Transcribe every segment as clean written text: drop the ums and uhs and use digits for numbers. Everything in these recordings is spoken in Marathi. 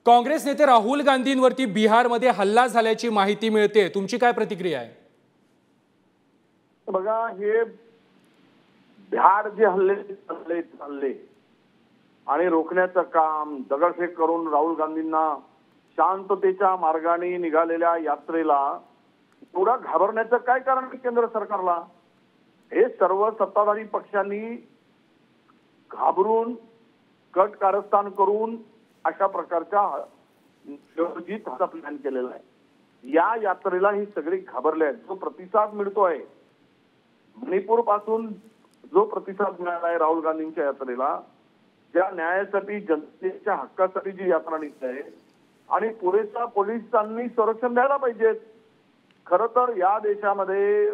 काँग्रेस नेते राहुल गांधींवरती बिहारमध्ये हल्ला झाल्याची माहिती मिळते, तुमची काय प्रतिक्रिया आहे? बघा, हे बिहार जे हल्ले आणि रोखण्याचं काम, दगडफेक करून राहुल गांधींना शांततेच्या मार्गाने निघालेल्या यात्रेला एवढा घाबरण्याचं काय कारण आहे केंद्र सरकारला? हे सर्व सत्ताधारी पक्षांनी घाबरून कट कारस्थान करून अशा प्रकारच्या नियोजित प्लॅन केलेला आहे। या यात्रेला ही सगळी घाबरले आहेत। जो प्रतिसाद मिळतोय मणिपूर पासून, जो प्रतिसाद मिळाला आहे राहुल गांधींच्या यात्रेला, ज्या न्यायासाठी, जनतेच्या हक्कासाठी जी यात्रा निघते आहे आणि पुरेसा पोलिसांनी संरक्षण द्यायला पाहिजे। खरं तर या देशामध्ये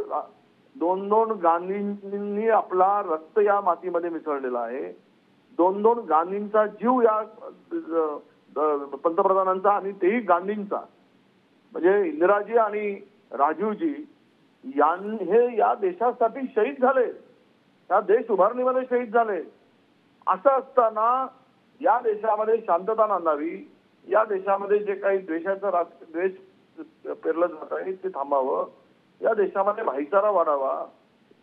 दोन गांधींनी आपला रक्त या मातीमध्ये मिसळलेला आहे। दोन गांधींचा जीव या पंतप्रधानांचा आणि तेही गांधींचा, म्हणजे इंदिराजी आणि राजीवजी हे या देशासाठी शहीद झाले, या देश उभारणीमध्ये शहीद झाले। असं असताना या देशामध्ये शांतता नांदावी, या देशामध्ये जे काही द्वेषाचं द्वेष पेरलं जात आहे ते थांबावं, या देशामध्ये भाईचारा वाढावा,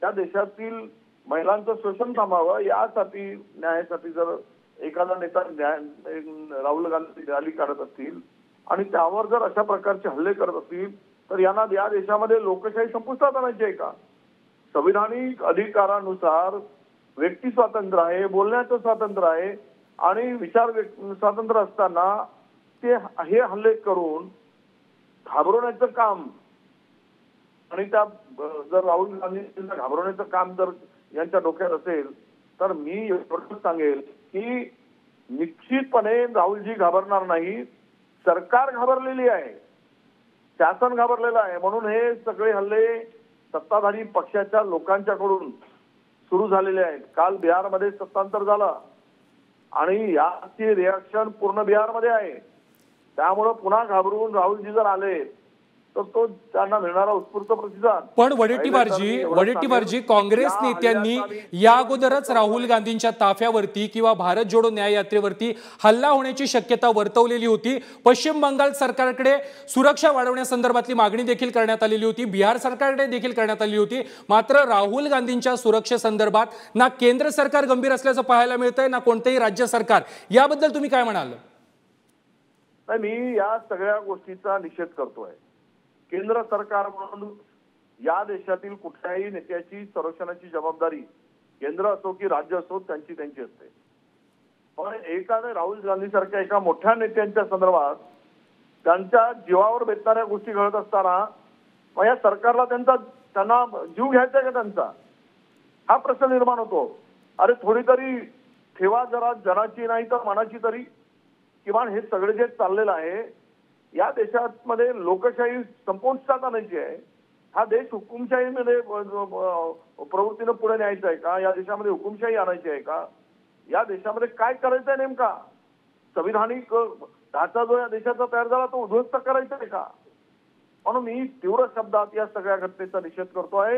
या देशातील महिलांचं शोषण थांबावं, यासाठी न्यायासाठी जर एखादा नेता राहुल गांधी रॅली काढत असतील आणि त्यावर जर अशा प्रकारचे हल्ले करत असतील तर यांना या देशामध्ये लोकशाही संपुष्टात आणायची आहे का? संविधानिक अधिकारानुसार व्यक्ती स्वातंत्र्य आहे, बोलण्याचं स्वातंत्र्य आहे आणि विचार स्वातंत्र्य असताना ते हे हल्ले करून घाबरवण्याचं काम आणि त्या जर राहुल गांधींना घाबरवण्याचं काम जर यांच्या डोक्यात असेल तर मी एवढंच सांगेल की निश्चितपणे राहुलजी घाबरणार नाही, सरकार घाबरलेली आहे, शासन घाबरलेलं आहे। म्हणून हे सगळे हल्ले सत्ताधारी पक्षाच्या लोकांच्याकडून सुरू झालेले आहेत। काल बिहारमध्ये सत्तांतर झालं आणि याची रिॲक्शन पूर्ण बिहारमध्ये आहे। त्यामुळे पुन्हा घाबरून राहुलजी जर आले तर तो त्यांना मिळणारा उत्स्फूर्त प्रतिसाद। पण वडेट्टीवारजी काँग्रेस नेत्यांनी या अगोदरच राहुल गांधींच्या ताफ्यावरती किंवा भारत जोडो न्याय यात्रेवरती हल्ला होण्याची शक्यता वर्तवलेली होती। पश्चिम बंगाल सरकारकडे सुरक्षा वाढवण्यासंदर्भातली मागणी देखील करण्यात आलेली होती, बिहार सरकारकडे देखील करण्यात आली होती। मात्र राहुल गांधींच्या सुरक्षेसंदर्भात ना केंद्र सरकार गंभीर असल्याचं पाहायला मिळतंय ना कोणतेही राज्य सरकार। याबद्दल तुम्ही काय म्हणाल? मी या सगळ्या गोष्टीचा निषेध करतोय। केंद्र सरकार म्हणून या देशातील कुठल्याही नेत्याची संरक्षणाची जबाबदारी केंद्र असो की राज्य असो त्यांची असते। पण एखाद्या राहुल गांधी सारख्या एका मोठ्या नेत्यांच्या संदर्भात त्यांच्या जीवावर बेतणाऱ्या गोष्टी घडत असताना मग या सरकारला त्यांना जीव घ्यायचा आहे का त्यांचा, हा प्रश्न निर्माण होतो। अरे थोडी तरी ठेवा जरा जनाची नाही तर मनाची तरी। किमान हे सगळे जे चाललेलं आहे या देशामध्ये लोकशाही संपुष्टात आणायची आहे। हा देश हुकुमशाहीमध्ये प्रवृत्तीनं पुढे न्यायचा आहे का? या देशामध्ये हुकुमशाही आणायची आहे का? या देशामध्ये काय करायचं आहे नेमका? संविधानिक ढाचा जो या देशाचा तयार झाला तो उद्ध्वस्त करायचा आहे का? म्हणून मी तीव्र शब्दात या सगळ्या घटनेचा निषेध करतो आहे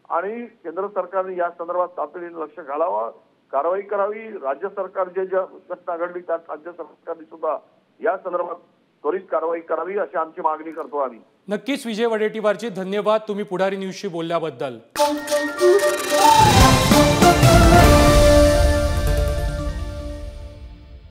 आणि केंद्र सरकारने या संदर्भात तातडीने लक्ष घालावं, कारवाई करावी। राज्य सरकार जे घटना घडली त्यात राज्य सरकारने सुद्धा या संदर्भात त्वरित कारवाई करावी अशी आमची मागणी करतो आम्ही। नक्कीच विजय वडेट्टीवारजी, धन्यवाद तुम्ही पुढारी न्यूजशी बोलल्याबद्दल।